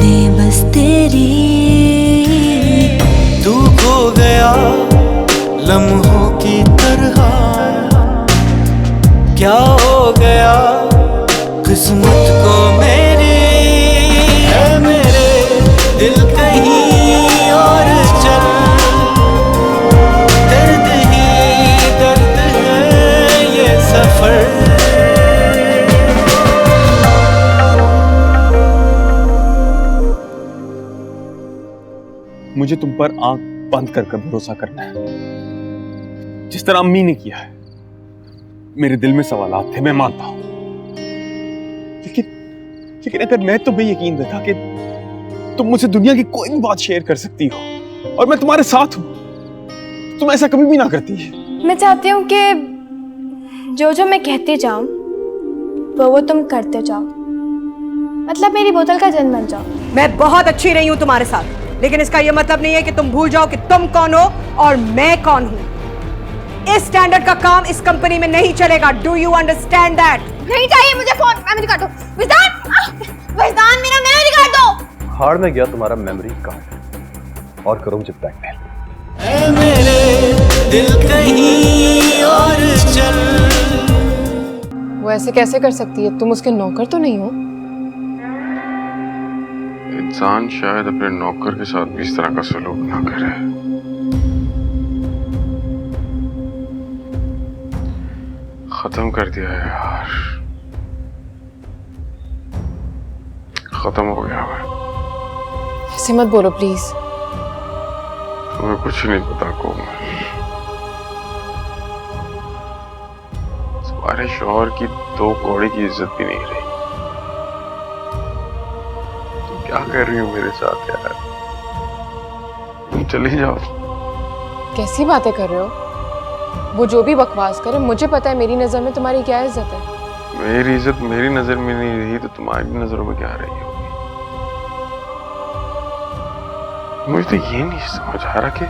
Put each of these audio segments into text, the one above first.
यादें बस तेरी। तू खो गया लम्हों की तरह, क्या हो गया किस्मत को मेरी। है मेरे दिल कहीं और चल, दर्द ही दर्द है ये सफर। मुझे तुम पर आंख बंद कर भरोसा करना है, जिस तरह अम्मी ने किया है। मेरे दिल में सवालात थे, मैं मानता हूं, लेकिन अगर मैं तुम्हें यकीन देता कि तुम मुझसे दुनिया की कोई भी बात शेयर कर सकती हो और मैं तुम्हारे साथ हूं, तुम ऐसा कभी भी ना करती। मैं चाहती हूँ कि जो जो मैं कहती जाऊं वो तुम करते जाओ, मतलब मेरी बोतल का जन बन जाओ। मैं बहुत अच्छी रही हूँ तुम्हारे साथ, लेकिन इसका यह मतलब नहीं है कि तुम भूल जाओ कि तुम कौन हो और मैं कौन हूँ। इस स्टैंडर्ड का काम इस कंपनी में नहीं चलेगा। Do you understand that? नहीं चाहिए मुझे फोन, मेमोरी कार्ड दो। विजदान मेरा मेमोरी कार्ड दो। हार में गया तुम्हारा मेमोरी कार्ड और करो मुझे ब्लैकमेल। है मेरे दिल कहीं और चल। वो ऐसे कैसे कर सकती है? तुम उसके नौकर तो नहीं हो। इंसान शायद अपने नौकर के साथ भी इस तरह का सलूक ना करे। खत्म कर दिया है यार, खत्म हो गया मैं। ऐसे मत बोलो प्लीज। तुम्हें कुछ नहीं पता कोमल, तुम्हारे शौहर की 2 कौड़ी की इज्जत भी नहीं रही। तुम क्या कर रही हो मेरे साथ यार? तुम चली जाओ। कैसी बातें कर रहे हो? वो जो भी बकवास करे, मुझे पता है मेरी नजर में तुम्हारी क्या इज्जत है। मेरी इज्जत मेरी नजर में नहीं रही तो तुम्हारी नजरों में क्या रही होगी? मुझे तो ये नहीं समझ आ रहा कि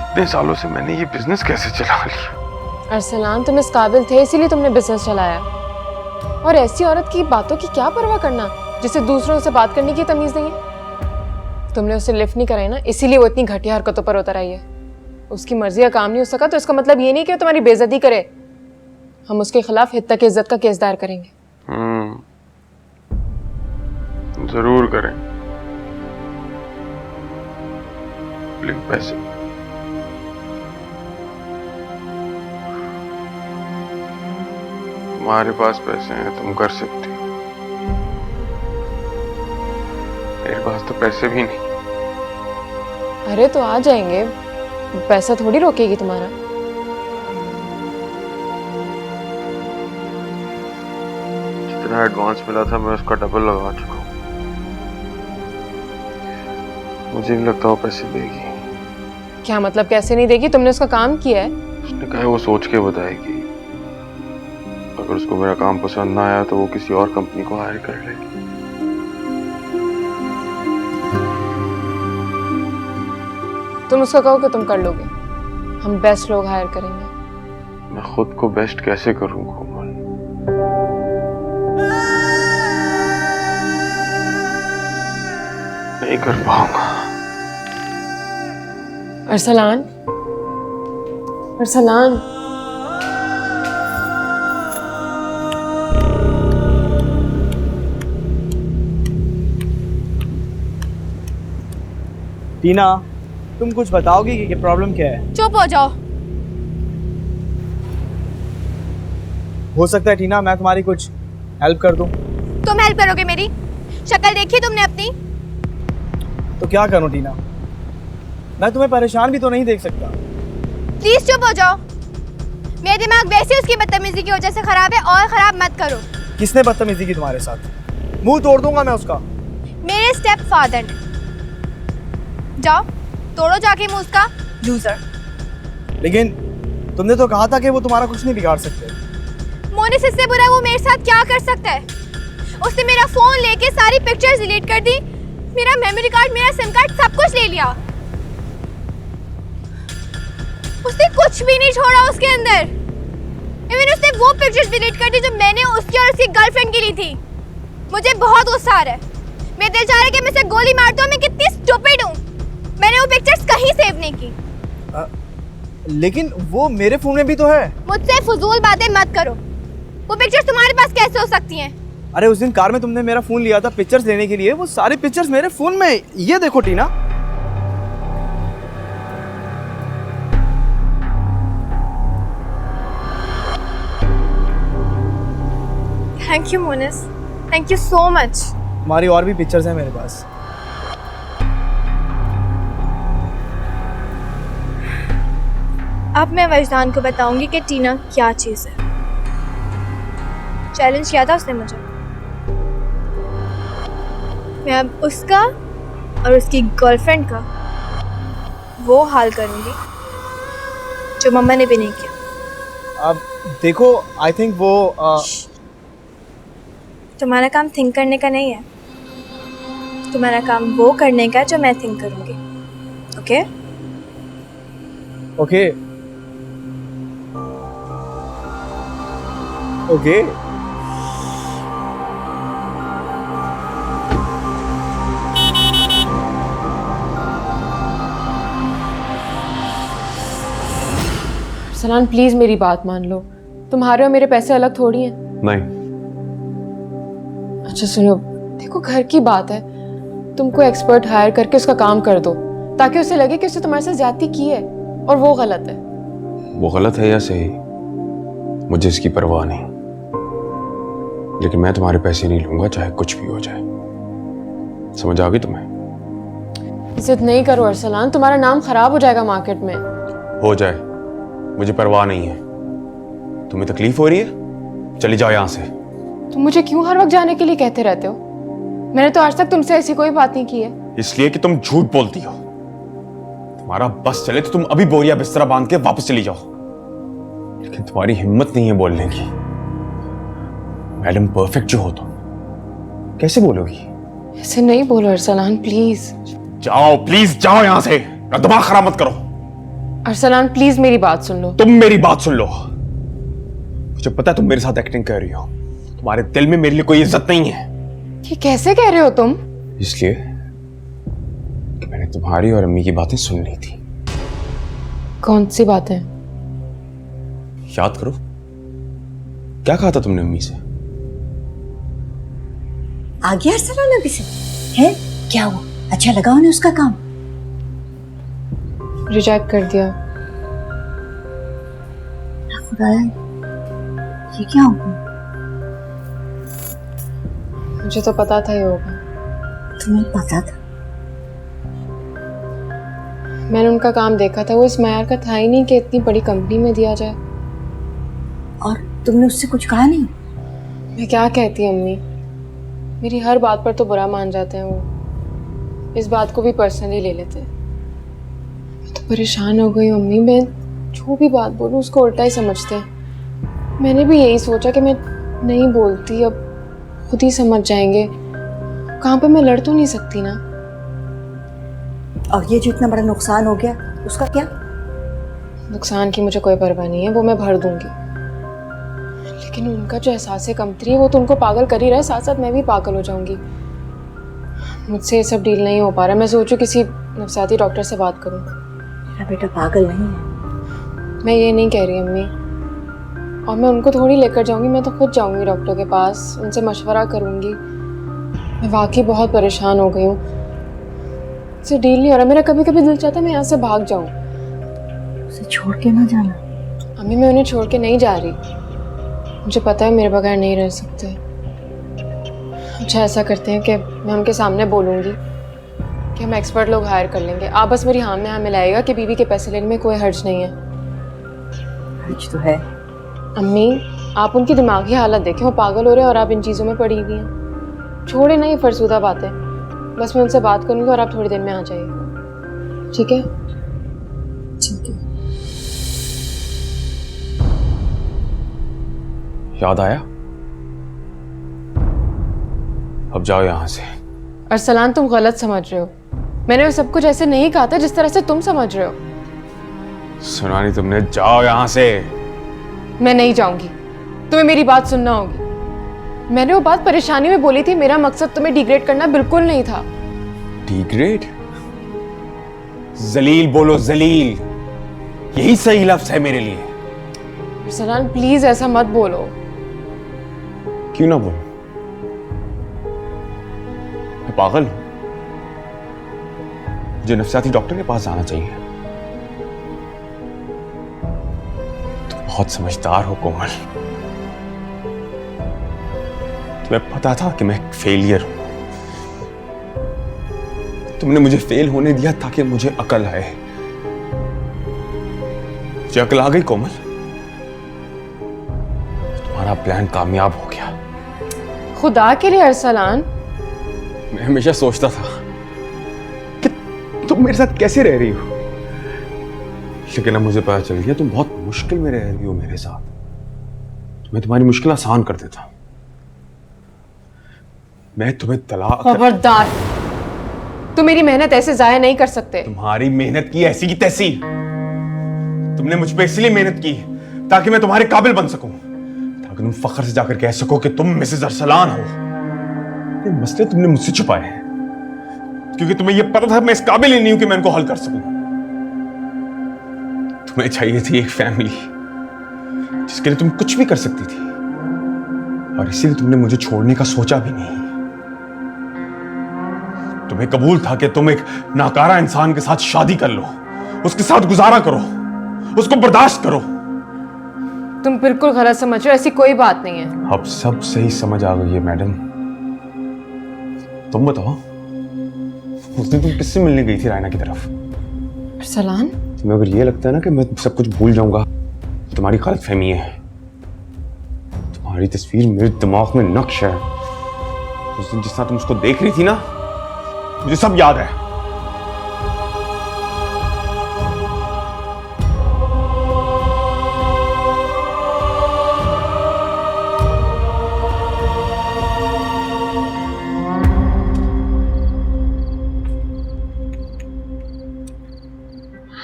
इतने सालों से मैंने ये बिजनेस कैसे चला लिया। अरसलान, तुम इस काबिल थे इसीलिए तुमने बिजनेस चलाया। और ऐसी औरत की बातों की क्या परवाह करना जिसे दूसरों से बात करने की तमीज नहीं है। तुमने उसे लिफ्ट नहीं कराई ना, इसीलिए वो इतनी घटिया हरकतों पर उतर आई है। उसकी मर्जी का काम नहीं हो सका तो इसका मतलब ये नहीं कि वो तुम्हारी बेइज्जती करे। हम उसके खिलाफ हित तक इज्जत का केस दायर करेंगे। जरूर करें, लेकिन पैसे तुम्हारे पास पैसे हैं, तुम कर सकते हो। मेरे पास तो पैसे भी नहीं। अरे तो आ जाएंगे, पैसा थोड़ी रोकेगी तुम्हारा। जितना एडवांस मिला था मैं उसका डबल लगा चुका हूं। मुझे नहीं लगता वो पैसे देगी। क्या मतलब कैसे नहीं देगी? तुमने उसका काम किया है। उसने कहा है वो सोच के बताएगी। अगर उसको मेरा काम पसंद ना आया तो वो किसी और कंपनी को हायर कर लेगी। तुम उसको कहो कि तुम कर लोगे, हम बेस्ट लोग हायर करेंगे। मैं खुद को बेस्ट कैसे करूं कोमल? नहीं कर पाऊंगा। अरसलान, अरसलान, टीना, तुम कुछ बताओगी कि प्रॉब्लम क्या है? चुप हो जाओ। हो सकता है टीना मैं तुम्हारी कुछ हेल्प कर दूं। तुम हेल्प करोगे मेरी? शक्ल देखी तुमने अपनी? तो क्या करूं टीना, मैं तुम्हें परेशान भी तो नहीं देख सकता। प्लीज चुप हो जाओ। मेरा दिमाग वैसे उसकी बदतमीजी की वजह से खराब है और खराब मत करो। किसने बदतमीजी की तुम्हारे साथ? मुंह तोड़ दूंगा मैं उसका। मेरे स्टेप फादर ने। जाओ तोड़ो जाके मुंह उसका, लूजर। लेकिन तुमने तो कहा था कि वो तुम्हारा कुछ नहीं बिगाड़ सकते। मोनिस इससे बुरा वो मेरे साथ क्या कर सकता है? उसने मेरा फोन लेके सारी पिक्चर्स डिलीट कर दी, मेरा मेमोरी कार्ड, मेरा सिम कार्ड, सब कुछ ले लिया। उसने कुछ भी नहीं छोड़ा उसके अंदर। इवन उसने वो पिक्चर्स डिलीट कर दी जो मैंने उसकी और उसकी गर्लफ्रेंड की ली थी। मुझे बहुत गुस्सा आ रहा है। मेरा दिल चाह रहा है कि मैं इसे गोली मार दूं। मैं कितनी स्टूपिड हूँ। मैंने वो पिक्चर्स कहीं सेव नहीं की। लेकिन वो मेरे फोन में भी तो है। मुझसे फजूल बातें मत करो। वो पिक्चर्स तुम्हारे पास कैसे हो सकती हैं? अरे उस दिन कार में तुमने मेरा फोन लिया था पिक्चर्स लेने के लिए, वो सारे पिक्चर्स मेरे फोन में। ये देखो Tina. Thank you Monis, thank you so much. हमारी और भी पिक्चर्स हैं मेरे पास। अब मैं वजदान को बताऊंगी कि टीना क्या चीज़ है। चैलेंज किया था उसने मुझे। मैं अब उसका और उसकी गर्लफ्रेंड का वो हाल करूंगी जो मम्मा ने भी नहीं किया। अब देखो, आई थिंक वो तुम्हारा काम थिंक करने का नहीं है, तुम्हारा काम वो करने का जो मैं थिंक करूंगी। Okay? Okay okay. Salan please मेरी बात मान लो। तुम्हारे और मेरे पैसे अलग थोड़ी हैं। नहीं। अच्छा सुनो, देखो घर की बात है, तुम कोई एक्सपर्ट हायर करके उसका काम कर दो ताकि उसे लगे कि उसने तुम्हारे साथ ज्यादती की है और वो गलत है। वो गलत है या सही, मुझे इसकी परवाह नहीं, लेकिन मैं तुम्हारे पैसे नहीं लूंगा चाहे कुछ भी हो जाए। समझ आ गई तुम्हें? जिद नहीं करो अरसलान, तुम्हारा नाम खराब हो जाएगा मार्केट में। हो जाए, मुझे परवाह नहीं है। तुम्हें तकलीफ हो रही है? चली जाओ यहां से। तुम मुझे क्यों हर वक्त जाने के लिए कहते रहते हो? मैंने तो आज तक तुमसे ऐसी कोई बात नहीं की है। इसलिए कि तुम झूठ बोलती हो। तुम्हारा बस चले तो तुम अभी बोरिया बिस्तरा बांध के वापस चली जाओ, लेकिन तुम्हारी हिम्मत नहीं है बोलने की। मैडम परफेक्ट जो हो तुम, कैसे बोलोगी? ऐसे नहीं बोलो अरसलान, प्लीज। जाओ, प्लीज जाओ यहां से। मेरा दिमाग खराब मत करो। अरसलान प्लीज मेरी बात सुन लो। तुम मेरी बात सुन लो। मुझे पता है तुम मेरे साथ एक्टिंग कर रही हो। तुम्हारे दिल में मेरे लिए कोई इज्जत नहीं है। ये कैसे कह रहे हो तुम? इसलिए कि मैंने तुम्हारी और अम्मी की बातें सुन ली थी। कौन सी बातें? याद करो, क्या कहा था तुमने अम्मी से? आ गया अरसलान अभी से? है क्या हुआ? अच्छा लगा उन्हें उसका काम? रिजेक्ट कर दिया। खुदाया, ये क्या हुआ? मुझे तो पता था ये होगा। तुम्हें पता था? मैंने उनका काम देखा था, वो इस मयार का था ही नहीं कि इतनी बड़ी कंपनी में दिया जाए। और तुमने उससे कुछ कहा नहीं? मैं क्या कहती अम्मी, मेरी हर बात पर तो बुरा मान जाते हैं वो, इस बात को भी पर्सनली ले लेते हैं। मैं तो परेशान हो गई हूँ अम्मी, मैं जो भी बात बोलूँ उसको उल्टा ही समझते हैं। मैंने भी यही सोचा कि मैं नहीं बोलती, अब खुद ही समझ जाएंगे। कहाँ पे मैं लड़ तो नहीं सकती ना। और ये जो इतना बड़ा नुकसान हो गया उसका क्या? नुकसान की मुझे कोई परवाह नहीं है, वो मैं भर दूंगी, लेकिन उनका जो एहसास कमतरी है वो तो उनको पागल कर ही रहा है, साथ साथ मैं भी पागल हो जाऊंगी। मुझसे ये सब डील नहीं हो पा रहा। मैं सोचूं किसी नफसाती डॉक्टर से बात करूं। मेरा बेटा पागल नहीं है। मैं ये नहीं कह रही अम्मी, और मैं उनको थोड़ी लेकर जाऊंगी, मैं तो खुद जाऊंगी डॉक्टर के पास, उनसे मशवरा करूंगी। मैं वाकई बहुत परेशान हो गई हूँ, इससे डील नहीं हो रहा। मेरा कभी कभी दिल चाहता है मैं यहाँ से भाग जाऊँ। उसे छोड़ के ना जाना। अम्मी मैं उन्हें छोड़ के नहीं जा रही, मुझे पता है मेरे बगैर नहीं रह सकते। अच्छा ऐसा करते हैं कि मैं उनके सामने बोलूँगी कि हम एक्सपर्ट लोग हायर कर लेंगे। आप बस मेरी हाँ में हाँ मिलाइएगा कि बीवी के पैसे लेने में कोई हर्ज नहीं है। हर्ज तो है। अम्मी आप उनकी दिमागी हालत देखें, वो पागल हो रहे हैं और आप इन चीज़ों में पड़ी हुई हैं। छोड़े ना ये फरसूदा बातें, बस मैं उनसे बात करूँगी और आप थोड़ी देर में आ जाइए, ठीक है? ठीक है। याद आया? अब जाओ यहां से। अरसलान तुम गलत समझ रहे हो, मैंने वो सब कुछ ऐसे नहीं कहा था जिस तरह से तुम समझ रहे हो। सुना नहीं तुमने? जाओ यहां से। मैं नहीं जाऊंगी, तुम्हें मेरी बात सुनना होगी। मैंने वो बात परेशानी में बोली थी, मेरा मकसद तुम्हें डिग्रेड करना बिल्कुल नहीं था। डिग्रेड? जलील बोलो, जलील। यही सही लफ्ज है मेरे लिए। अरसलान प्लीज ऐसा मत बोलो। क्यों ना बोलूं? मैं पागल हूं? मुझे नफ्सियाती डॉक्टर के पास जाना चाहिए। तुम बहुत समझदार हो कोमल। तुम्हें पता था कि मैं एक फेलियर हूं। तुमने मुझे फेल होने दिया ताकि मुझे अकल आए। मुझे अकल आ गई कोमल। तुम्हारा प्लान कामयाब हो गया। खुदा के लिए अरसलान। मैं हमेशा सोचता था कि तुम मेरे साथ कैसे रह रही हो, लेकिन अब मुझे पता चल गया तुम बहुत मुश्किल में रह रही हो मेरे साथ। तो मैं तुम्हारी मुश्किल आसान कर देता हूं। मैं तुम्हें तलाक। खबरदार, तुम मेरी मेहनत ऐसे जाया नहीं कर सकते। तुम्हारी मेहनत की ऐसी की तैसी। तुमने मुझ पे इसलिए मेहनत की ताकि मैं तुम्हारे काबिल बन सकूं, ताकि तुम फख्र से जाकर कह सको कि तुम मिसेस अरसलान हो। ये मसले तुमने मुझसे छुपाए हैं क्योंकि तुम्हें यह पता था मैं इस काबिल ही नहीं हूं कि मैं इनको हल कर सकूं। तुम्हें चाहिए थी एक फैमिली जिसके लिए तुम कुछ भी कर सकती थी, और इसीलिए तुमने मुझे छोड़ने का सोचा भी नहीं। तुम्हें कबूल था कि तुम एक नाकारा इंसान के साथ शादी कर लो, उसके साथ गुजारा करो, उसको बर्दाश्त करो। तुम बिल्कुल गलत समझ रहे हो, ऐसी कोई बात नहीं है। अब सब सही समझ आ गई है मैडम। तुम बताओ, उस दिन तुम किससे मिलने गई थी रायना की तरफ? अरसलान, तुम्हें अगर ये लगता है ना कि मैं सब कुछ भूल जाऊंगा, तुम्हारी गलतफहमी है। तुम्हारी तस्वीर मेरे दिमाग में नक्श है। उस दिन जिस तरह तुम उसको देख रही थी ना, मुझे सब याद है।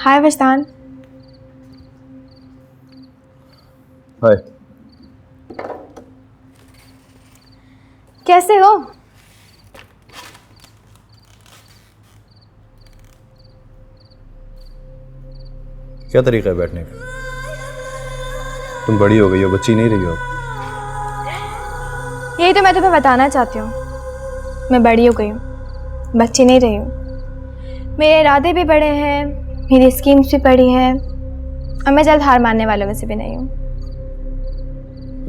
हाय वस्तान। हाय। कैसे हो? क्या तरीका है बैठने का? तुम बड़ी हो गई हो, बच्ची नहीं रही हो। यही तो मैं तुम्हें बताना चाहती हूँ। मैं बड़ी हो गई हूँ, बच्ची नहीं रही हूँ। मेरे इरादे भी बड़े हैं, मेरी स्कीम्स भी बड़ी हैं, और मैं जल्द हार मानने वालों में से भी नहीं हूँ।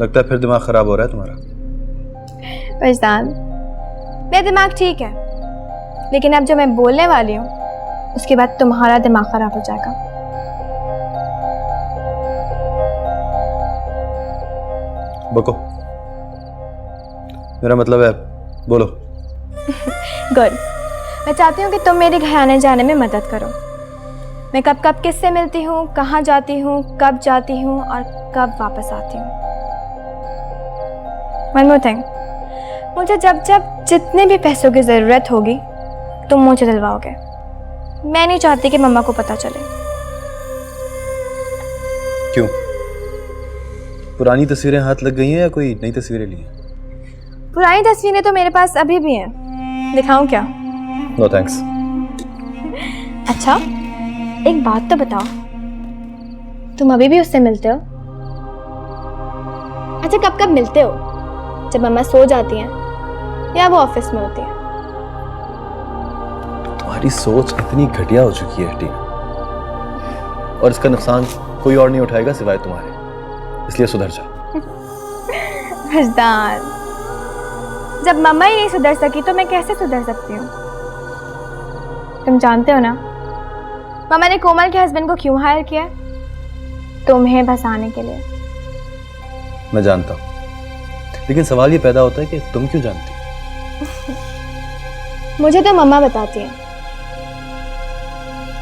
लगता है फिर दिमाग खराब हो रहा है तुम्हारा। वजदान, मेरा दिमाग ठीक है, लेकिन अब जो मैं बोलने वाली हूँ उसके बाद तुम्हारा दिमाग खराब हो जाएगा। बको, मेरा मतलब है, बोलो। गुड। मैं चाहती हूँ कि तुम मेरे घर आने जाने में मदद करो। मैं कब कब किससे मिलती हूँ, कहाँ जाती हूँ, कब जाती हूँ और कब वापस आती हूँ। One more thing, मुझे जब जब जितने भी पैसों की ज़रूरत होगी तुम मुझे दिलवाओगे। मैं नहीं चाहती कि मम्मा को पता चले। क्यों? पुरानी तस्वीरें हाथ लग गई हैं या कोई नई तस्वीरें ली हैं? पुरानी तस्वीरें तो मेरे पास अभी भी हैं। दिखाऊं क्या? No thanks. अच्छा, एक बात तो बताओ, तुम अभी भी उससे मिलते हो? अच्छा, कब कब मिलते हो? जब मम्मा सो जाती हैं या वो ऑफिस में होती है? तुम्हारी सोच इतनी घटिया हो चुकी है टीना, और इसका नुकसान कोई और नहीं उठाएगा सिवाय तुम्हारे, इसलिए सुधर जाओ। हज़दार, जब मम्मा ही नहीं सुधर सकी तो मैं कैसे सुधर सकती हूँ? तुम जानते हो ना मम्मा ने कोमल के हस्बैंड को क्यों हायर किया? तुम्हें फंसाने के लिए। मैं जानता हूँ, लेकिन सवाल ये पैदा होता है कि तुम क्यों जानती हो? मुझे तो मम्मा बताती है,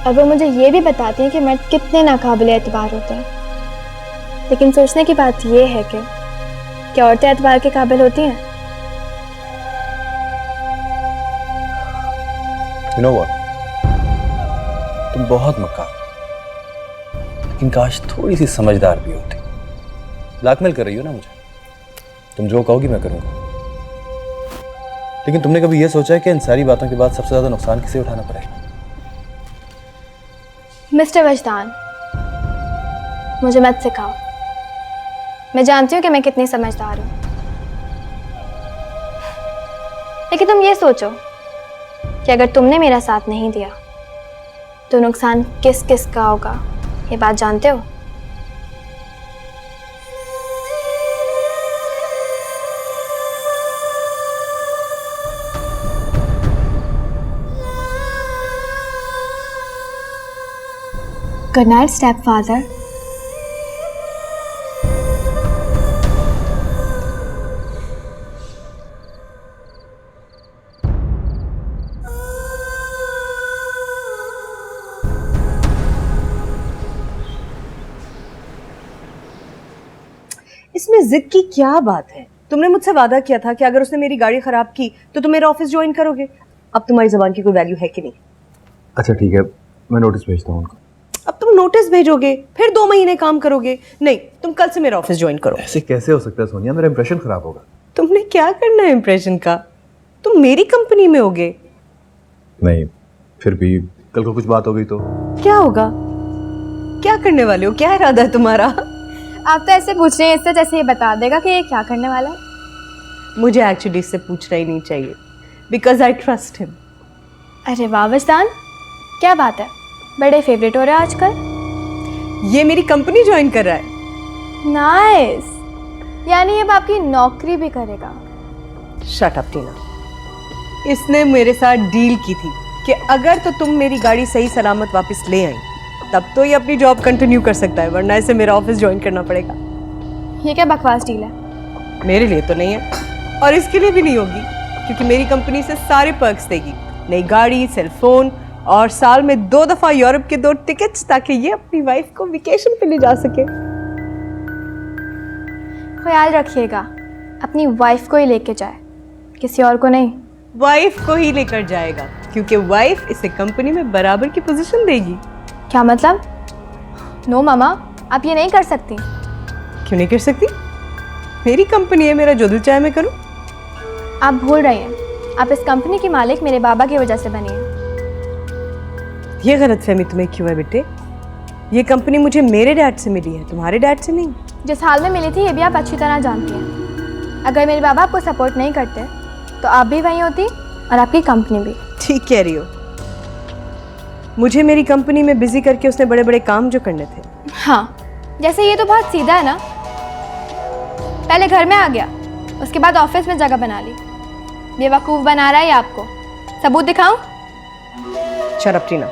और वो मुझे ये भी बताती है कि मर्द कितने नाकाबिल एतबार होते हैं। लेकिन सोचने की बात ये है कि क्या औरतें एतबार के काबिल होती हैं? You know what? तुम बहुत मक्कार, लेकिन काश थोड़ी सी समझदार भी होती। ब्लैकमेल कर रही हो ना मुझे? तुम जो कहोगी मैं करूंगा। लेकिन तुमने कभी ये सोचा है कि इन सारी बातों के बाद सबसे ज्यादा नुकसान किसे उठाना पड़ेगा? मिस्टर वजदान, मुझे मत सिखाओ। मैं जानती हूँ कि मैं कितनी समझदार हूँ, लेकिन तुम ये सोचो कि अगर तुमने मेरा साथ नहीं दिया तो नुकसान किस किस का होगा, ये बात जानते हो? Good night, stepfather. इसमें जिद की क्या बात है? तुमने मुझसे वादा किया था कि अगर उसने मेरी गाड़ी खराब की तो तुम मेरा ऑफिस ज्वाइन करोगे। अब तुम्हारी जबान की कोई वैल्यू है कि नहीं? अच्छा ठीक है, मैं नोटिस भेजता हूँ उनको। अब तुम नोटिस भेजोगे, फिर 2 महीने काम करोगे। नहीं, तुम कल से मेरा ऑफिस ज्वाइन करो। ऐसे कैसे हो सकता है सोनिया, मेरा इंप्रेशन खराब होगा। तुमने क्या करना है इंप्रेशन का? तुम मेरी कंपनी में होगे। नहीं, फिर भी कल को कुछ बात हो गई तो? क्या होगा? क्या करने वाले हो? क्या इरादा है तुम्हारा? आप तो ऐसे पूछ रहे हैं इससे जैसे ये बता देगा कि ये क्या करने वाला है। मुझे एक्चुअली इससे पूछना ही नहीं चाहिए, बिकॉज आई ट्रस्ट हिम। अरे वाह वजदान, क्या बात है, बड़े फेवरेट हो रहे हो आजकल। ये मेरी कंपनी ज्वाइन कर रहा है। नाइस, यानी अब आपकी नौकरी भी करेगा। शट अप टीना। इसने मेरे साथ डील की थी कि अगर तो तुम मेरी गाड़ी सही सलामत वापस ले आई तब तो ये अपनी जॉब कंटिन्यू कर सकता है, वरना इसे मेरा ऑफिस ज्वाइन करना पड़ेगा। ये क्या बकवास डील है? मेरे लिए तो नहीं है और इसके लिए भी नहीं होगी, क्योंकि मेरी कंपनी से सारे पर्क्स देगी, नई गाड़ी, सेल फोन और साल में 2 दफा यूरोप के 2 टिकट्स, ताकि ये अपनी वाइफ को वेकेशन पे ले जा सके। ख्याल रखिएगा अपनी वाइफ को ही लेके जाए, किसी और को नहीं। वाइफ को ही लेकर जाएगा, क्योंकि वाइफ इसे कंपनी में बराबर की पोजीशन देगी। क्या मतलब? नो मामा, आप ये नहीं कर सकती। क्यों नहीं कर सकती? मेरी कंपनी है, मेरा जो दिल चाहे मैं करूं। आप भूल रही हैं, आप इस कंपनी की मालिक मेरे बाबा की वजह से बनी है। ये गलतफहमी तुम्हें क्यों है बेटे? ये कंपनी मुझे मेरे डैड से मिली है, तुम्हारे डैड से नहीं। जिस हाल में मिली थी ये भी आप अच्छी तरह जानती हैं। अगर मेरे बाबा आपको सपोर्ट नहीं करते तो आप भी वहीं होती और आपकी कंपनी भी। ठीक कह रही हो। मुझे मेरी कंपनी में बिजी करके उसने बड़े बड़े काम जो करने थे। हाँ, जैसे ये तो बहुत सीधा है ना, पहले घर में आ गया, उसके बाद ऑफिस में जगह बना ली। बेवकूफ़ बना रहा है आपको। सबूत दिखाऊं? शराब टीना,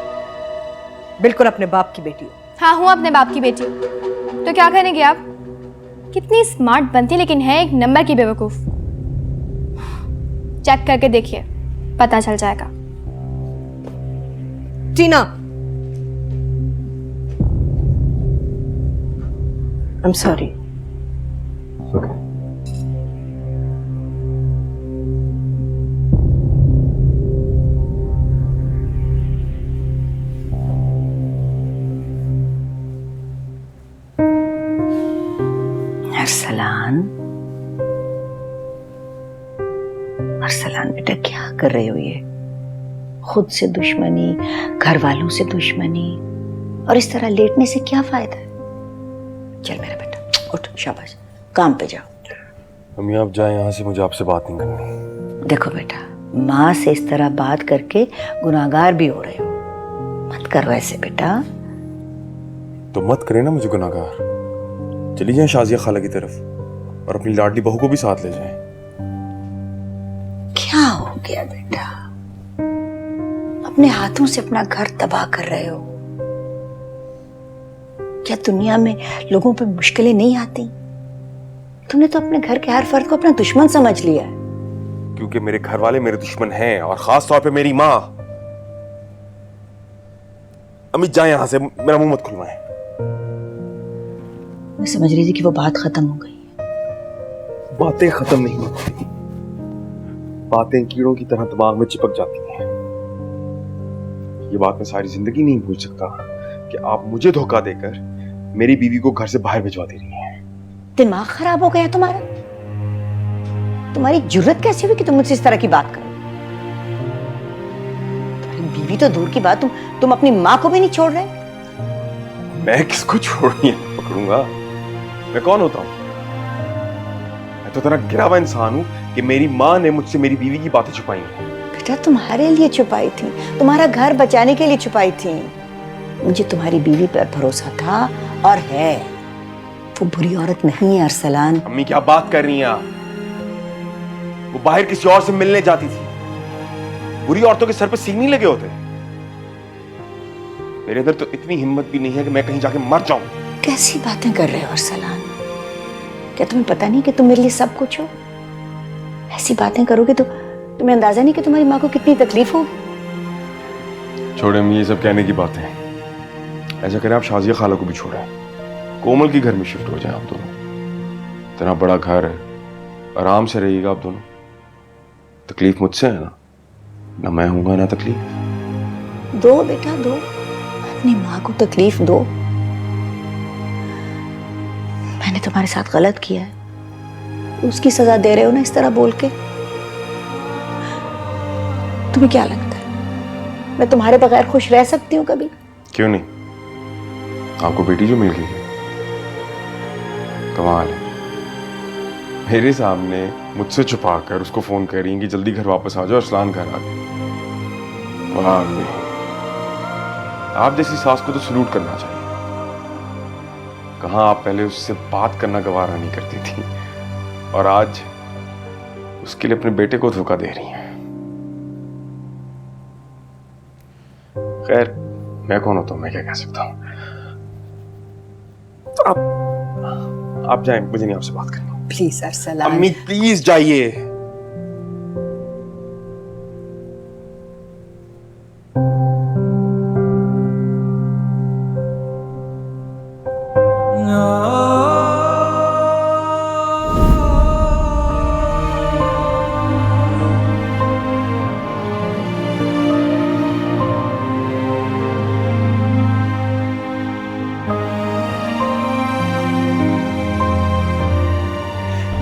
बिल्कुल अपने बाप की बेटी हो। हाँ, हूँ अपने बाप की बेटी। तो क्या करेंगे आप? कितनी स्मार्ट बनती लेकिन है एक नंबर की बेवकूफ़। चेक करके देखिए, पता चल जाएगा। टीना, I'm sorry. Okay. अरसलान बेटा, क्या कर रहे हो ये? खुद से दुश्मनी, घर वालों से दुश्मनी, और इस तरह लेटने से क्या फायदा है? चल मेरा बेटा उठ, शाबाश, काम पे जाओ। अम्मी आप जाएं यहाँ से, मुझे आपसे बात नहीं करनी। देखो बेटा, माँ से इस तरह बात करके गुनाहगार भी हो रहे हो, मत करो ऐसे बेटा। तो मत करे ना मुझे गुनाहगार। चली जाएं शाजिया खाला की तरफ और अपनी लाडली बहू को भी साथ ले जाएं। क्या हो गया बेटा? अपने हाथों से अपना घर तबाह कर रहे हो। क्या दुनिया में लोगों पे मुश्किलें नहीं आती? तुमने तो अपने घर के हर फर्द को अपना दुश्मन समझ लिया है। क्योंकि मेरे घर वाले मेरे दुश्मन हैं, और खास तौर पे मेरी माँ। अम्मी जाए यहां से, मेरा मुंह मत खुलवाएं। मैं समझ रही थी कि वो बात खत्म हो गई है। बातें खत्म नहीं होती, बातें कीड़ों की तरह दिमाग में चिपक जाती हैं। ये बात मैं सारी जिंदगी नहीं भूल सकता कि आप मुझे धोखा देकर मेरी बीवी को घर से बाहर भिजवा दे रही हैं। दिमाग खराब हो गया तुम्हारा? तुम्हारी जुर्रत कैसी हुई कि तुम मुझसे इस तरह की बात कर? बीवी तो दूर की बात, तुम अपनी माँ को भी नहीं छोड़ रहे। मैं किसको छोड़नी पकड़ूंगा? मैं कौन होता हूँ? मैं तो तेरा गिरा हुआ इंसान हूँ कि मेरी माँ ने मुझसे मेरी बीवी की बातें छुपाई हैं। बेटा तुम्हारे लिए छुपाई थी, तुम्हारा घर बचाने के लिए छुपाई थी। मुझे तुम्हारी बीवी पर भरोसा था और है। वो बुरी औरत नहीं है अरसलान। अम्मी क्या बात कर रही हैं आप? वो बाहर किसी और से मिलने जाती थी। बुरी औरतों के सर पे सींग नहीं लगे होते। मेरे अंदर तो इतनी हिम्मत भी नहीं है कि मैं कहीं जाके मर जाऊं। कैसी बातें कर रहे हो अरसलान? क्या तुम्हें पता नहीं कि तुम मेरे लिए सब कुछ हो? ऐसी बातें करोगे तो तुम्हें अंदाजा नहीं कि तुम्हारी माँ को कितनी तकलीफ होगी। छोड़े अम्मी ये सब कहने की बातें हैं। ऐसा करें आप शाजिया खाला को भी छोड़ें, कोमल के घर में शिफ्ट हो जाएं आप दोनों। इतना बड़ा घर है, आराम से रहिएगा आप दोनों। तकलीफ मुझसे है ना मैं हूंगा ना तकलीफ। दो बेटा दो, अपनी माँ को तकलीफ दो। मैंने तुम्हारे साथ गलत किया है, उसकी सजा दे रहे हो ना इस तरह बोल के। तुम्हें क्या लगता है मैं तुम्हारे बगैर खुश रह सकती हूँ कभी? क्यों नहीं? आपको बेटी जो मिल गई है, कमाल है। मेरे सामने मुझसे छुपाकर उसको फोन कर रही हैं कि जल्दी घर वापस आ जाओ, अरसलान घर आ गए। वाह अम्मी, आप जैसी सास को तो सलूट करना चाहिए। कहाँ आप पहले उससे बात करना गवारा नहीं करती थी और आज उसके लिए अपने बेटे को धोखा दे रही हैं। खैर मैं कौन होता हूं, मैं क्या कह सकता हूं। आप जाएं, मुझे नहीं आपसे बात करनी। प्लीज अरसलान। अम्मी प्लीज जाइए।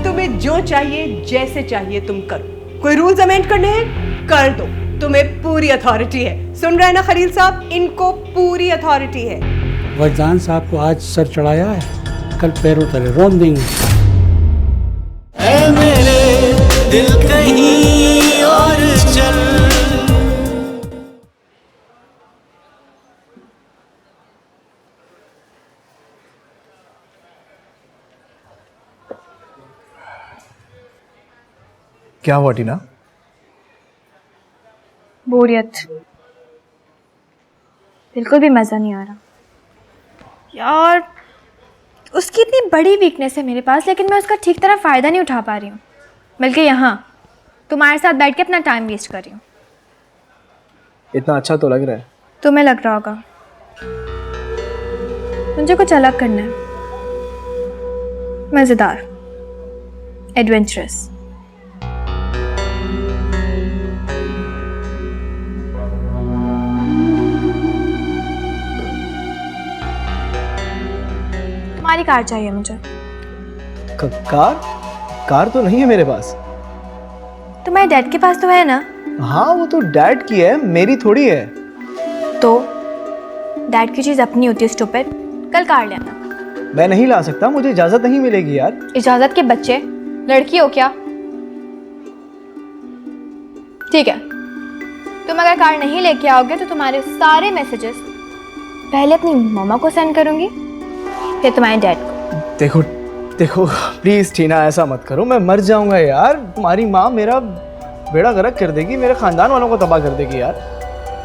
तुम्हें जो चाहिए जैसे चाहिए तुम करो। कोई रूल्स अमेंड करने हैं कर दो, तुम्हें पूरी अथॉरिटी है। सुन रहे हैं ना खलील साहब, इनको पूरी अथॉरिटी है। वजदान साहब को आज सर चढ़ाया है, कल पैरों तले रोन देंगे। ऐ मेरे दिल कहीं और चल। क्या हुआ टीना? बोरियत, बिल्कुल भी मज़ा नहीं आ रहा यार। उसकी इतनी बड़ी वीकनेस है मेरे पास, लेकिन मैं उसका ठीक तरह फ़ायदा नहीं उठा पा रही हूँ। बल्कि यहाँ तुम्हारे साथ बैठ के अपना टाइम वेस्ट कर रही हूँ। इतना अच्छा तो लग रहा है। तुम्हें लग रहा होगा, मुझे कुछ अलग करना है, मज़ेदार, एडवेंचरस। तुम्हारी कार चाहिए मुझे। कार तो नहीं है मेरे पास। तुम्हारे डैड के पास तो है ना? हाँ वो तो डैड की है, मेरी थोड़ी है। तो डैड की चीज़ अपनी होती है स्टूपिड। कल कार ले आना। मैं नहीं ला सकता, मुझे इजाजत नहीं मिलेगी यार। इजाजत के बच्चे, लड़की हो क्या? ठीक है, तुम अगर कार नहीं लेके आओगे तो तुम्हारे सारे मैसेजेस पहले अपनी मम्मा को सेंड करूंगी, फिर तुम्हारे डैड को। देखो प्लीज टीना ऐसा मत करो, मैं मर जाऊंगा यार। तुम्हारी माँ मेरा बेड़ा गर्क कर देगी, मेरे खानदान वालों को तबाह कर देगी यार।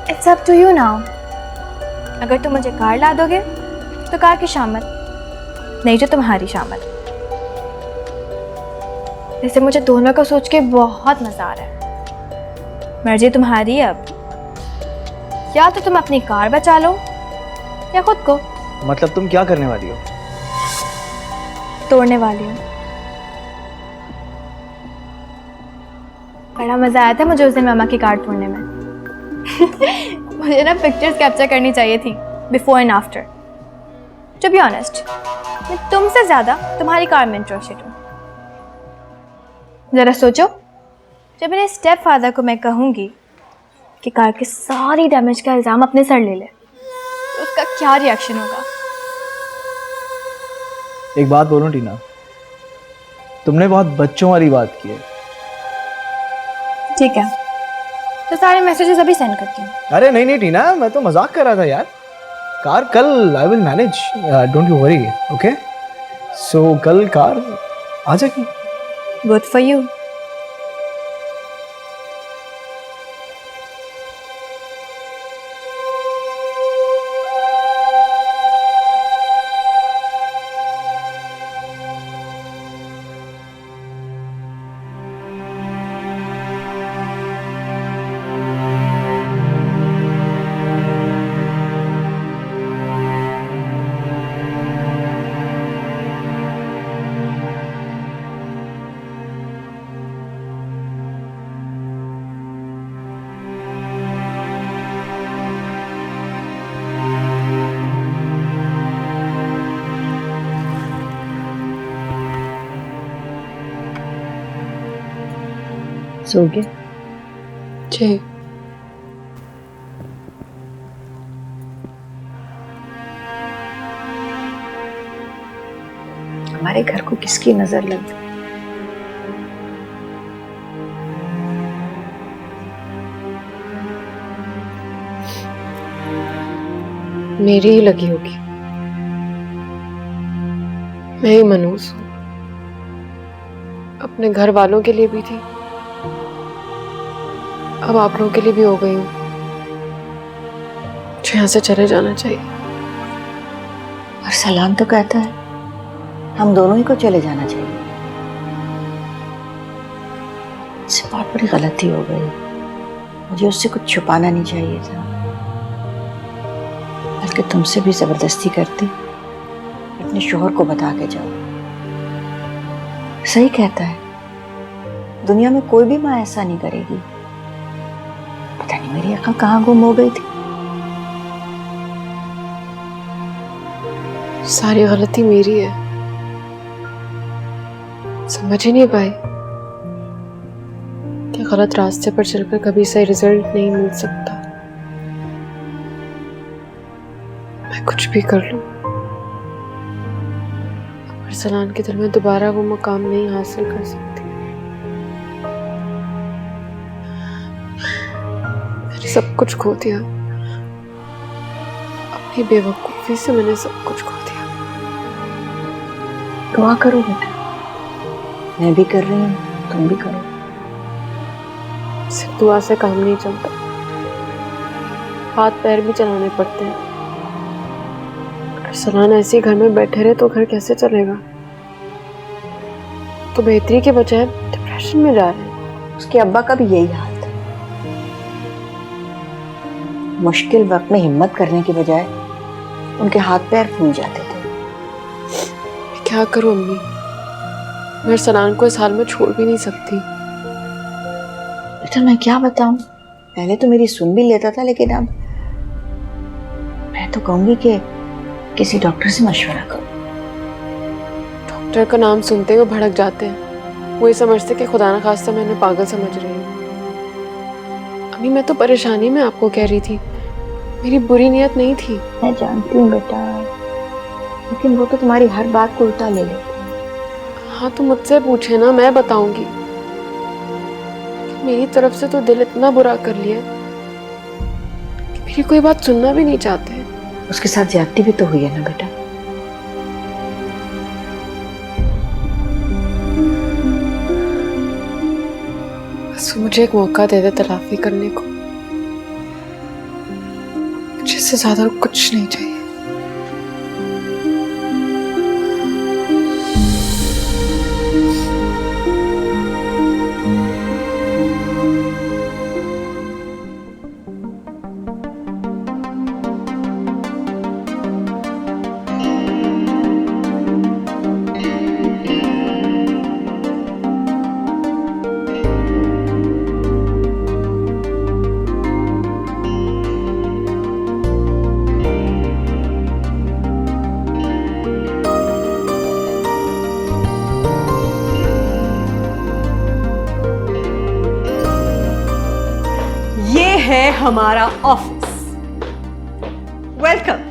It's up to you now. अगर तुम मुझे कार ला दोगे तो कार की शामत, नहीं तो तुम्हारी शामत। वैसे मुझे दोनों का सोच के बहुत मजा आ रहा है। मर्जी तुम्हारी है अब, या तो तुम अपनी कार बचा लो या खुद को। मतलब तुम क्या करने वाली हो? तोड़ने वाली हूँ। बड़ा मजा आया था मुझे उस दिन मामा की कार तोड़ने में। मुझे ना पिक्चर्स कैप्चर करनी चाहिए थी, before and after. To be honest, मैं तुमसे ज्यादा तुम्हारी कार में इंटरेस्टेड हूँ। जरा सोचो, जब मेरे स्टेप फादर को मैं कहूँगी कि कार के सारी डैमेज का इल्ज़ाम अपने सर ले ले, तो उसका क्या रिएक्शन होगा? एक बात बोलूं टीना, तुमने बहुत बच्चों वाली बात की है। ठीक है, तो सारे मैसेजेस अभी सेंड करती हूँ। अरे नहीं नहीं टीना, मैं तो मजाक कर रहा था यार। कार कल I will manage, don't you worry, okay? So कल कार आ जाएगी। Good for you. सो गए? जी। हमारे घर को किसकी नजर लग गई? मेरी ही लगी होगी। मैं ही मनहूस हूँ, अपने घर वालों के लिए भी थी, अब आप लोगों के लिए भी हो गई हूँ। मुझे यहाँ से चले जाना चाहिए। और सलाम तो कहता है हम दोनों ही को चले जाना चाहिए। इससे बहुत बड़ी गलती हो गई, मुझे उससे कुछ छुपाना नहीं चाहिए था, बल्कि तुमसे भी जबरदस्ती करती, अपने शोहर को बता के जाओ। सही कहता है, दुनिया में कोई भी माँ ऐसा नहीं करेगी। पता नहीं मेरी अक्ल कहाँ गुम हो गई थी। सारी गलती मेरी है, समझ ही नहीं पाई कि गलत रास्ते पर चलकर कभी सही रिजल्ट नहीं मिल सकता। मैं कुछ भी कर लूं, अरसलान के दिल में दोबारा वो मुकाम नहीं हासिल कर सकती। मैंने सब कुछ खो दिया, अपनी बेवकूफी से मैंने सब कुछ खो दिया। दुआ करो बेटा, मैं भी कर रही हूँ, तुम भी करो। सिर्फ दुआ से काम नहीं चलता, हाथ पैर भी चलाने पड़ते हैं। अरसलान ऐसे ही घर में बैठे रहे तो घर कैसे चलेगा? तो बेहतरी के बजाय डिप्रेशन में जा रहे हैं। उसके अब्बा का भी यही हाल था, मुश्किल वक्त में हिम्मत करने के बजाय उनके हाथ पैर फूल जाते थे। क्या करूं अम्मी, मैं अरसलान को इस हाल में छोड़ भी नहीं सकती। बेटा मैं क्या बताऊं, पहले तो मेरी सुन भी लेता था, लेकिन अब मैं तो कहूंगी कि किसी डॉक्टर से मशवरा करो। डॉक्टर का नाम सुनते ही वो भड़क जाते हैं, वो ये समझते कि खुदा न खास्ता मैं इन्हें पागल समझ रही हूँ। अम्मी मैं तो परेशानी में आपको कह रही थी, मेरी बुरी नियत नहीं थी। मैं जानती हूँ बेटा, लेकिन वो तो तुम्हारी हर बात को उल्टा ले लेते हैं। हाँ तो मुझसे पूछे ना, मैं बताऊंगी। मेरी तरफ से तो दिल इतना बुरा कर लिया कि मेरी कोई बात सुनना भी नहीं चाहते हैं। उसके साथ ज्यादती भी तो हुई है ना बेटा। बस मुझे एक मौका दे दे तलाफी करने को, मुझे इससे ज्यादा कुछ नहीं चाहिए। है हमारा ऑफिस। वेलकम।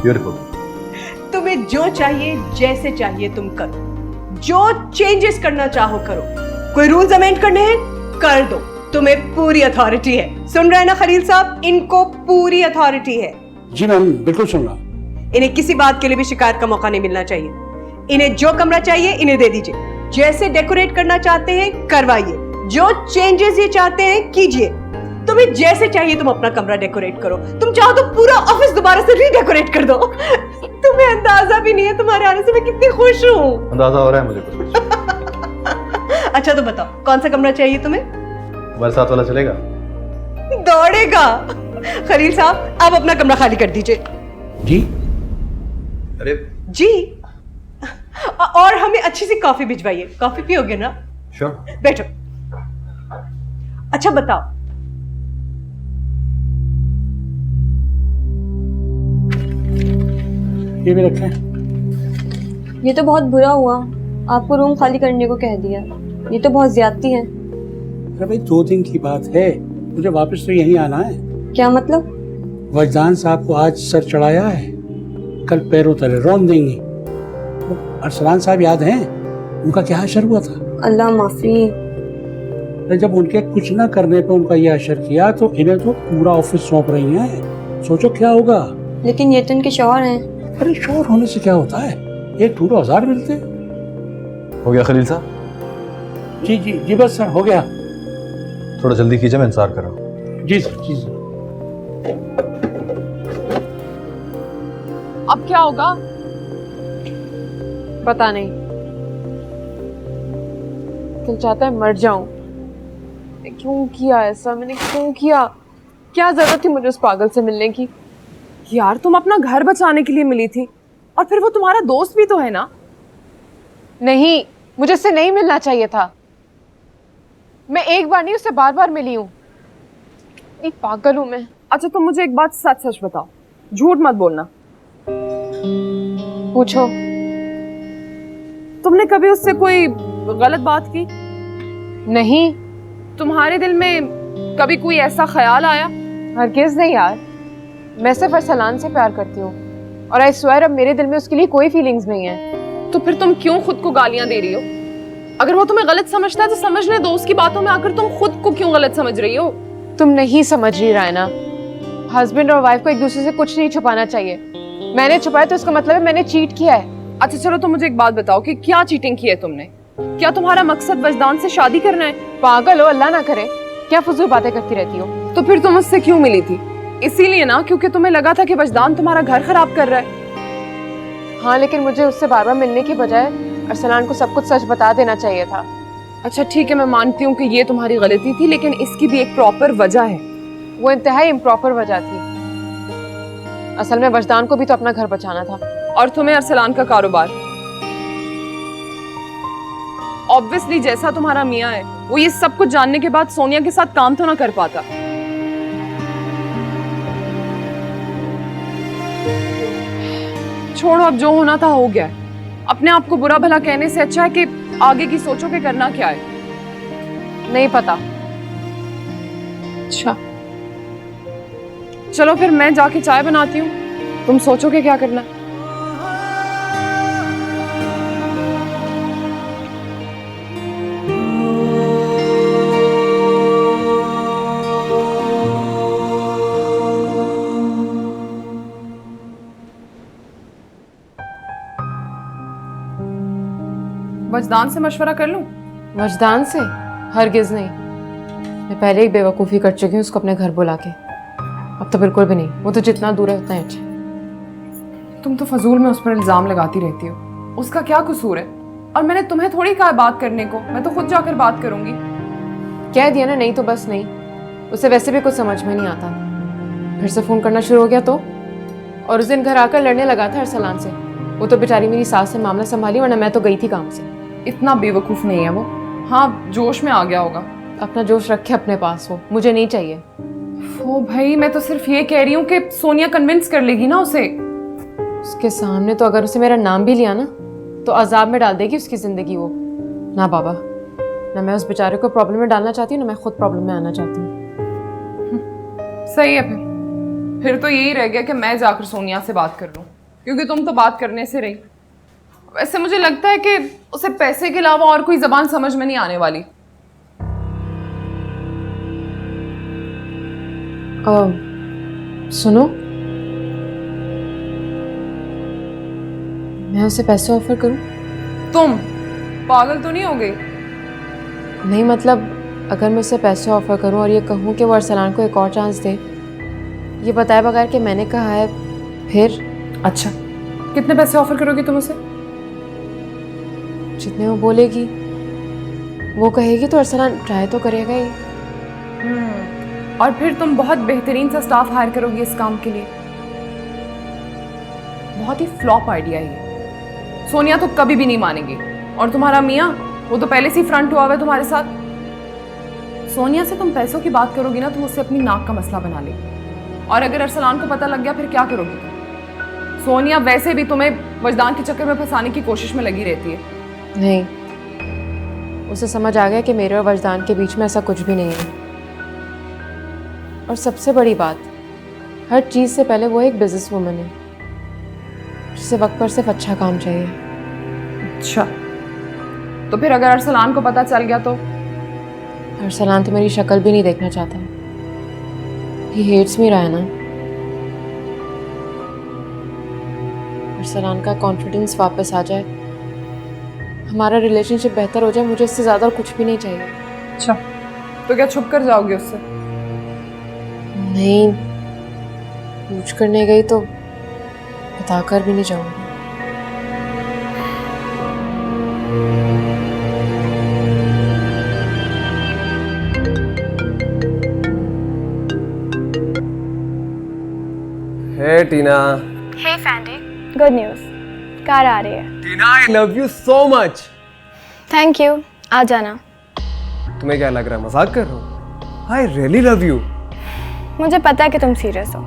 ब्यूटीफुल। तुम्हें जो चाहिए जैसे चाहिए तुम करो, जो चेंजेस करना चाहो करो, कोई रूल्स अमेंड करने हैं कर दो, तुम्हें पूरी अथॉरिटी है। सुन रहे हैं ना खलील साहब, इनको पूरी अथॉरिटी है। जी मैम, बिल्कुल सुन रहा। इन्हें किसी बात के लिए भी शिकायत का मौका नहीं मिलना चाहिए। इन्हें जो कमरा चाहिए इन्हें दे दीजिए, जैसे डेकोरेट करना चाहते हैं करवाइए, जो चेंजेस ये चाहते हैं कीजिए। तुम्हें जैसे चाहिए तुम अपना कमरा डेकोरेट करो, तुम चाहो तो पूरा ऑफिस दोबारा से रीडेकोरेट कर दो। तुम्हें अंदाजा भी नहीं है तुम्हारे आने से मैं कितनी खुश हूँ। अंदाजा हो रहा है मुझे कुछ। अच्छा तो बताओ कौन सा कमरा चाहिए तुम्हें? बरसात वाला चलेगा? दौड़ेगा। खलील साहब आप अपना कमरा खाली कर दीजिए। जी अरे जी, और हमें अच्छी सी कॉफी भिजवाइए। कॉफी पियोगे ना? श्योर। बैठो। अच्छा बताओ, ये भी रखें। ये तो बहुत बुरा हुआ, आपको रूम खाली करने को कह दिया। ये तो बहुत ज्यादती है। अरे भाई 2 दिन की बात है, मुझे वापस तो यहीं आना है। क्या मतलब? वजदान साहब को आज सर चढ़ाया है, कल पैरों तले रौंद देंगे। वो अरसलान साहब याद हैं, उनका क्या अशर हुआ था? अल्लाह माफी। अरे जब उनके कुछ ना करने पे उनका ये अशर किया तो इन्हें तो पूरा ऑफिस सौंप रही हैं। सोचो क्या होगा। लेकिन ये तो इनके शौहर हैं। अरे शौहर होने से क्या होता है, 1-2 मिलते। हो गया खलील साहब? जी जी जी बस सर, हो गया। थोड़ा जल्दी कीजिए, मैं इंतजार कर रहा हूँ। जी सर, जी सर। अब क्या होगा पता नहीं। दिल चाहता है मर जाऊं। क्यों किया ऐसा मैंने, क्यों किया? क्या जरूरत थी मुझे उस पागल से मिलने की? यार तुम अपना घर बचाने के लिए मिली थी, और फिर वो तुम्हारा दोस्त भी तो है ना। नहीं, मुझे उससे नहीं मिलना चाहिए था। मैं एक बार नहीं, उससे बार बार मिली हूँ। इतनी पागल हूं मैं। अच्छा तुम मुझे एक बात सच सच बताओ, झूठ मत बोलना। पूछो। तुमने कभी उससे कोई गलत बात की? नहीं। तुम्हारे दिल में कभी कोई ऐसा ख्याल आया? हरगिज़ नहीं यार, मैं सिर्फ अरसलान से प्यार करती हूँ, और आई स्वेयर अब मेरे दिल में उसके लिए कोई फीलिंग्स नहीं है। तो फिर तुम क्यों खुद को गालियां दे रही हो? अगर वो तुम्हें गलत समझता है तो समझने दो, उसकी बातों में आकर तुम खुद को क्यों गलत समझ रही हो? तुम नहीं समझ रही रायना, हस्बैंड और वाइफ को एक दूसरे से कुछ नहीं छुपाना चाहिए। मैंने छुपाया तो उसका मतलब है मैंने चीट किया है। अच्छा चलो तुम मुझे एक बात बताओ कि क्या चीटिंग की है तुमने? क्या तुम्हारा मकसद वजदान से शादी करना है? पागल हो, अल्लाह ना करे, क्या फजूल बातें करती रहती हो। तो फिर तुम उससे क्यों मिली थी? इसीलिए ना क्योंकि तुम्हें लगा था कि वजदान तुम्हारा घर खराब कर रहा है। हाँ, लेकिन मुझे उससे बार बार मिलने की बजाय अरसलान को सब कुछ सच बता देना चाहिए था। अच्छा ठीक है, मैं मानती हूँ कि ये तुम्हारी गलती थी, लेकिन इसकी भी एक प्रॉपर वजह है। वो इंतहाई इम्प्रॉपर वजह थी। असल में वजदान को भी तो अपना घर बचाना था, और तुम्हें अरसलान का कारोबार। ऑब्वियसली जैसा तुम्हारा मियाँ है, वो ये सब कुछ जानने के बाद सोनिया के साथ काम तो ना कर पाता। छोड़ो, अब जो होना था हो गया। अपने आप को बुरा भला कहने से अच्छा है कि आगे की सोचो कि करना क्या है। नहीं पता। अच्छा चलो फिर मैं जाके चाय बनाती हूँ, तुम सोचोगे क्या करना है। वजदान से मशवरा कर लूं? वजदान से? हरगिज नहीं। मैं पहले ही बेवकूफ़ी कर चुकी हूँ उसको अपने घर बुला के। अब तो बिल्कुल भी नहीं, वो तो जितना दूर है उतना ही अच्छा। तुम तो फजूल में उस पर इल्जाम लगाती रहती हो। उसका क्या कसूर है? और मैंने तुम्हें थोड़ी कहा बात करने को, मैं तो खुद जाकर बात करूंगी। कह दिया ना, नहीं तो बस नहीं। उसे वैसे भी कुछ समझ में नहीं आता। फिर से फ़ोन करना शुरू हो गया तो, और उस दिन घर आकर लड़ने लगा था अरसलान से। वो तो बेचारी मेरी सास से मामला संभाली, वरना मैं तो गई थी काम से। इतना बेवकूफ़ नहीं है वो। हाँ, जोश में आ गया होगा। अपना जोश रखे अपने पास, वो मुझे नहीं चाहिए। ओ भाई, मैं तो सिर्फ ये कह रही हूँ कि सोनिया कन्विंस कर लेगी ना उसे। उसके सामने तो अगर उसे मेरा नाम भी लिया ना तो अजाब में डाल देगी उसकी ज़िंदगी वो। ना बाबा, ना मैं उस बेचारे को प्रॉब्लम में डालना चाहती हूँ, ना मैं खुद प्रॉब्लम में आना चाहती हूँ। सही है फिर तो यही रह गया कि मैं जाकर सोनिया से बात कर लूं, क्योंकि तुम तो बात करने से रही। वैसे मुझे लगता है कि उसे पैसे के अलावा और कोई जबान समझ में नहीं आने वाली। सुनो, मैं उसे पैसे ऑफर करूं? तुम पागल तो नहीं हो गई? नहीं मतलब अगर मैं उसे पैसे ऑफर करूं और ये कहूं कि वो अरसलान को एक और चांस दे, ये बताए बगैर कि मैंने कहा है, फिर? अच्छा, कितने पैसे ऑफर करोगी तुम उसे? जितने वो बोलेगी। वो कहेगी तो अरसलान ट्राई तो करेगा ही। और फिर तुम बहुत बेहतरीन सा स्टाफ हायर करोगी इस काम के लिए। बहुत ही फ्लॉप आइडिया है ये। सोनिया तो कभी भी नहीं मानेगी, और तुम्हारा मियाँ वो तो पहले से ही फ्रंट हुआ है तुम्हारे साथ। सोनिया से तुम पैसों की बात करोगी ना तो वो उसे अपनी नाक का मसला बना लेगी, और अगर अरसलान को पता लग गया फिर क्या करोगी तुम? सोनिया वैसे भी तुम्हें वजदान के चक्कर में फंसाने की कोशिश में लगी रहती है। नहीं, उसे समझ आ गया कि मेरे और वजदान के बीच में ऐसा कुछ भी नहीं है। और सबसे बड़ी बात, हर चीज़ से पहले वो एक बिजनेस वूमन है जिसे वक्त पर सिर्फ अच्छा काम चाहिए। अच्छा, तो फिर अगर अरसलान को पता चल गया तो? अरसलान तो मेरी शक्ल भी नहीं देखना चाहता। ही हेट्स मी रहा है ना। अरसलान का कॉन्फिडेंस वापस आ जाए, हमारा रिलेशनशिप बेहतर हो जाए, मुझे इससे ज़्यादा और कुछ भी नहीं चाहिए। अच्छा, तो क्या छुप कर जाओगे उससे? नहीं, पूछ करने गई तो बताकर भी नहीं जाऊंगी। Hey Tina. Hey Fandy, good news, car आ रही है। Tina, I love you so much. Thank you, आ जाना। तुम्हें क्या लग रहा है, मजाक कर रहा हूँ? I really love you. मुझे पता है कि तुम सीरियस हो।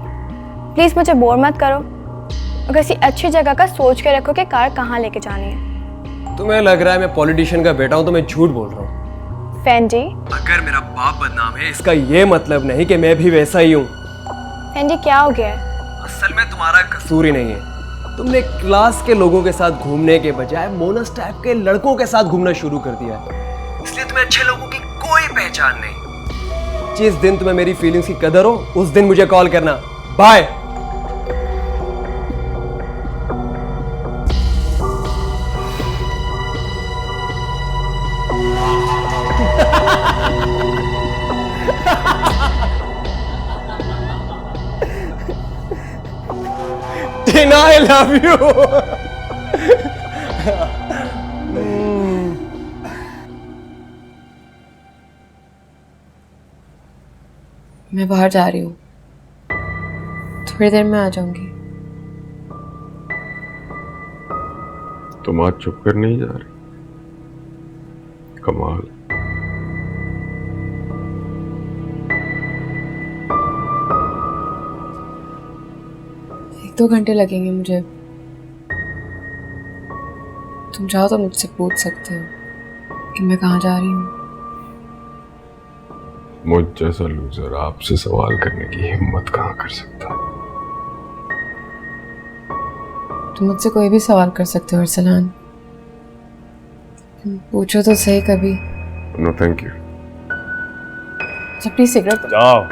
प्लीज़ मुझे बोर मत करो, और किसी अच्छी जगह का सोच के रखो कि कार कहाँ लेके जानी है। तुम्हें लग रहा है मैं पॉलिटिशियन का बेटा हूँ तो मैं झूठ बोल रहा हूँ। फैंडी, अगर मेरा बाप बदनाम है इसका ये मतलब नहीं कि मैं भी वैसा ही हूँ। फैंडी क्या हो गया है? असल में तुम्हारा कसूर ही नहीं है। तुमने क्लास के लोगों के साथ घूमने के बजाय मोनस टाइप के लड़कों के साथ घूमना शुरू कर दिया है, इसलिए तुम्हें अच्छे लोगों की कोई पहचान नहीं। जिस दिन तुम्हें मेरी फीलिंग्स की कदर हो उस दिन मुझे कॉल करना। Bye. Tina, I love you. मैं बाहर जा रही हूँ, थोड़ी देर में आ जाऊंगी। तुम आज चुप कर नहीं जा रही? कमाल। एक दो घंटे लगेंगे मुझे। तुम चाहो तो मुझसे पूछ सकते हो कि मैं कहाँ जा रही हूँ। मुझ जैसा लूजर आपसे सवाल करने की हिम्मत कहाँ कर सकता है? तुम मुझसे कोई भी सवाल कर सकते हो अरसलान, पूछो तो सही कभी। No thank you. अच्छा प्लीज सिगरेट जाओ।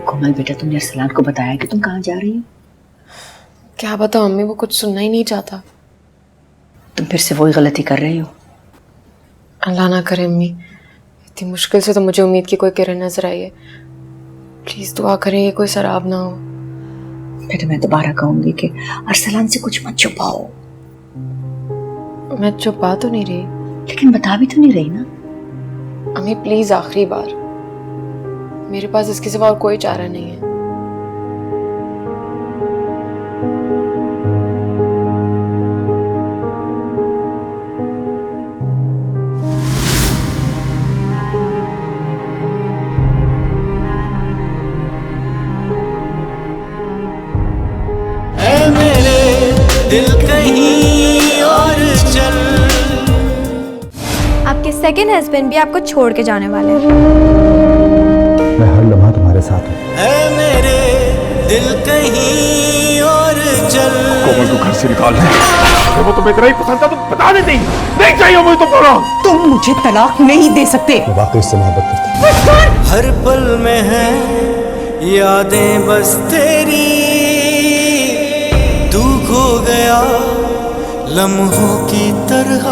कोमल बेटा, तुमने अरसलान को बताया कि तुम कहाँ जा रही हो? क्या बताऊं मम्मी, वो कुछ सुनना ही नहीं चाहता। तुम फिर से वही गलती कर रही हो। अल्लाह ना करे अम्मी, इतनी मुश्किल से तो मुझे उम्मीद की कोई किरण नजर आई है। प्लीज दुआ करें ये कोई शराब ना हो। बेटा मैं दोबारा कहूंगी कि अरसलान से कुछ मत छुपाओ। मैं छुपा तो नहीं रही, लेकिन बता भी तो नहीं रही ना। अम्मी प्लीज आखिरी बार, मेरे पास इसके सिवा और कोई चारा नहीं है। आपके सेकंड हस्बैंड भी आपको छोड़ के जाने वाले हैं। मैं हर लम्हा तुम्हारे साथ हूँ। है मेरे दिल कहीं और चल। कोमल को घर से निकाल दे। वो तुम्हें इतना ही पसंद था तो बता देती। नहीं चाहिए मुझे तो बोलो। तुम मुझे तलाक नहीं दे सकते। मैं वाकई इससे मोहब्बत करता हूँ। हर पल में है यादें बस तेरी, तू खो गया लम्हों की तरह।